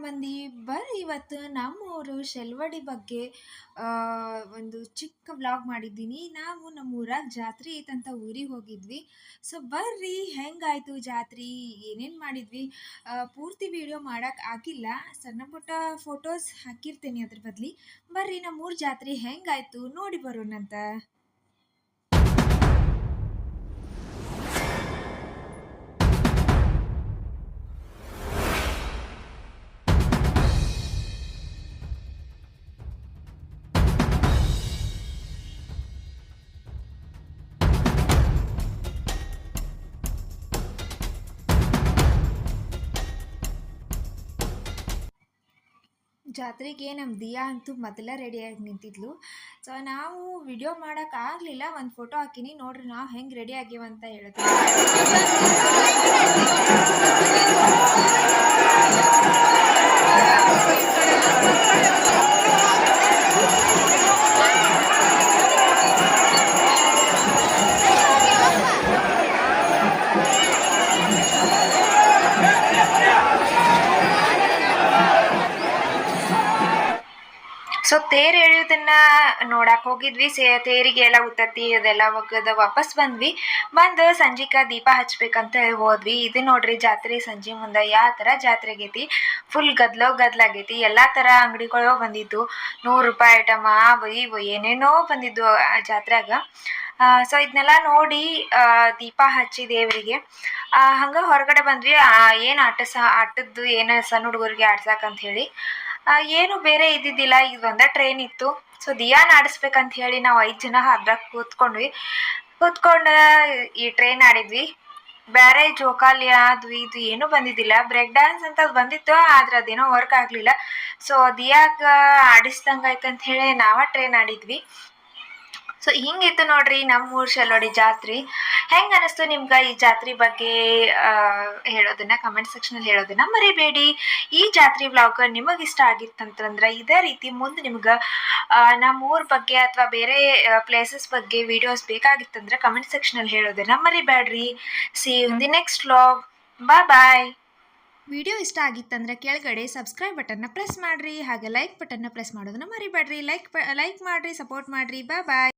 ಮಂದಿ ಬರ್ರಿ ಇವತ್ತು ನಮ್ಮೂರು ಶೆಲ್ವಡಿ ಬಗ್ಗೆ ಒಂದು ಚಿಕ್ಕ ವ್ಲಾಗ್ ಮಾಡಿದ್ದೀನಿ. ನಾವು ನಮ್ಮ ಊರಾಗ ಜಾತ್ರೆ ಐತಂತ ಊರಿಗೆ ಹೋಗಿದ್ವಿ. ಸೊ ಬರ್ರಿ ಹೆಂಗಾಯ್ತು ಜಾತ್ರೆ, ಏನೇನು ಮಾಡಿದ್ವಿ. ಪೂರ್ತಿ ವಿಡಿಯೋ ಮಾಡಕ್ ಆಗಿಲ್ಲ, ಸಣ್ಣ ಪುಟ್ಟ ಫೋಟೋಸ್ ಹಾಕಿರ್ತೇನೆ ಅದ್ರ ಬದ್ಲಿ. ಬರ್ರಿ ನಮ್ಮೂರ ಜಾತ್ರೆ ಹೆಂಗಾಯ್ತು ನೋಡಿ ಬರೋಣಂತ. ಜಾತ್ರೆಗೆ ನಮ್ಮ ದಿಯಾ ಅಂತೂ ಮೊದಲೇ ರೆಡಿಯಾಗಿ ನಿಂತಿದ್ಲು. ಸೊ ನಾವು ವಿಡಿಯೋ ಮಾಡೋಕ್ಕಾಗಲಿಲ್ಲ, ಒಂದು ಫೋಟೋ ಹಾಕಿನಿ ನೋಡ್ರಿ ನಾವು ಹೆಂಗೆ ರೆಡಿ ಆಗ್ತೀವಂತ ಹೇಳ್ತೀವಿ. ಸೊ ತೇರು ಎಳೆಯೋದನ್ನ ನೋಡಕ್ ಹೋಗಿದ್ವಿ. ತೇರಿಗೆ ಎಲ್ಲ ಉತ್ತತ್ತಿ ಅದೆಲ್ಲ ಒಗ್ಗದ ವಾಪಸ್ ಬಂದ್ವಿ. ಬಂದು ಸಂಜಿಕ ದೀಪ ಹಚ್ಬೇಕಂತ ಹೋದ್ವಿ. ಇದು ನೋಡ್ರಿ ಜಾತ್ರೆ ಸಂಜೆ ಮುಂದೆ ಯಾವ ಥರ ಜಾತ್ರೆ ಆಗೈತಿ. ಫುಲ್ ಗದ್ಲಾಗೈತಿ. ಎಲ್ಲ ಥರ ಅಂಗಡಿಗಳು ಬಂದಿದ್ದು, ₹100 ಐಟಮ್ ಇವು ಏನೇನೋ ಬಂದಿದ್ದು ಜಾತ್ರೆಯಾಗ. ಸೊ ಇದನ್ನೆಲ್ಲ ನೋಡಿ ದೀಪ ಹಚ್ಚಿ ದೇವರಿಗೆ ಹಂಗೆ ಹೊರಗಡೆ ಬಂದ್ವಿ. ಏನು ಆಟದ್ದು ಏನು ಸಣ್ಣ ಹುಡುಗರಿಗೆ ಆಡ್ಸಕ್ಕಂತ ಹೇಳಿ ಏನು ಬೇರೆ ಇದ್ದಿದ್ದಿಲ್ಲ. ಇದು ಒಂದೇ ಟ್ರೈನ್ ಇತ್ತು. ಸೊ ದಿಯಾನ ಆಡಿಸ್ಬೇಕಂತ ಹೇಳಿ ನಾವು 5 ಜನ ಅದ್ರಾಗ ಕೂತ್ಕೊಂಡು ಈ ಟ್ರೈನ್ ಆಡಿದ್ವಿ. ಬೇರೆ ಜೋಕಾಲಿ ಅದು ಇದು ಏನೂ ಬಂದಿದ್ದಿಲ್ಲ. ಬ್ರೇಕ್ ಡ್ಯಾನ್ಸ್ ಅಂತ ಬಂದಿತ್ತು, ಆದ್ರೆ ಅದೇನೋ ವರ್ಕ್ ಆಗಲಿಲ್ಲ. ಸೊ ದಿಯಾಗ ಆಡಿಸ್ದಂಗೆ ಆಯ್ತಂತ ಹೇಳಿ ನಾವ ಟ್ರೈನ್ ಆಡಿದ್ವಿ. ಸೊ ಹಿಂಗಿತ್ತು ನೋಡ್ರಿ ನಮ್ಮೂರು ಶೆಲ್ವಡಿ ಜಾತ್ರೆ. ಹೆಂಗೆ ಅನಿಸ್ತು ನಿಮ್ಗೆ ಈ ಜಾತ್ರೆ ಬಗ್ಗೆ ಹೇಳೋದನ್ನ ಕಮೆಂಟ್ ಸೆಕ್ಷನಲ್ಲಿ ಹೇಳೋದನ್ನ ಮರಿಬೇಡಿ. ಈ ಜಾತ್ರೆ ವ್ಲಾಗ್ ನಿಮಗೆ ಇಷ್ಟ ಆಗಿತ್ತಂತಂದ್ರೆ ಇದೇ ರೀತಿ ಮುಂದೆ ನಿಮ್ಗೆ ನಮ್ಮೂರ ಬಗ್ಗೆ ಅಥವಾ ಬೇರೆ ಪ್ಲೇಸಸ್ ಬಗ್ಗೆ ವಿಡಿಯೋಸ್ ಬೇಕಾಗಿತ್ತಂದ್ರೆ ಕಮೆಂಟ್ ಸೆಕ್ಷನಲ್ಲಿ ಹೇಳೋದನ್ನ ಮರಿಬೇಡ್ರಿ. See in the next vlog. Bye. Video ಇಷ್ಟ ಆಗಿತ್ತಂದ್ರೆ ಕೆಳಗಡೆ ಸಬ್ಸ್ಕ್ರೈಬ್ ಬಟನ್ನ ಪ್ರೆಸ್ ಮಾಡಿರಿ, ಹಾಗೆ ಲೈಕ್ ಬಟನ್ನ ಪ್ರೆಸ್ ಮಾಡೋದನ್ನ ಮರಿಬೇಡ್ರಿ. ಲೈಕ್ ಮಾಡಿರಿ, ಸಪೋರ್ಟ್ ಮಾಡಿರಿ. ಬಾಯ್.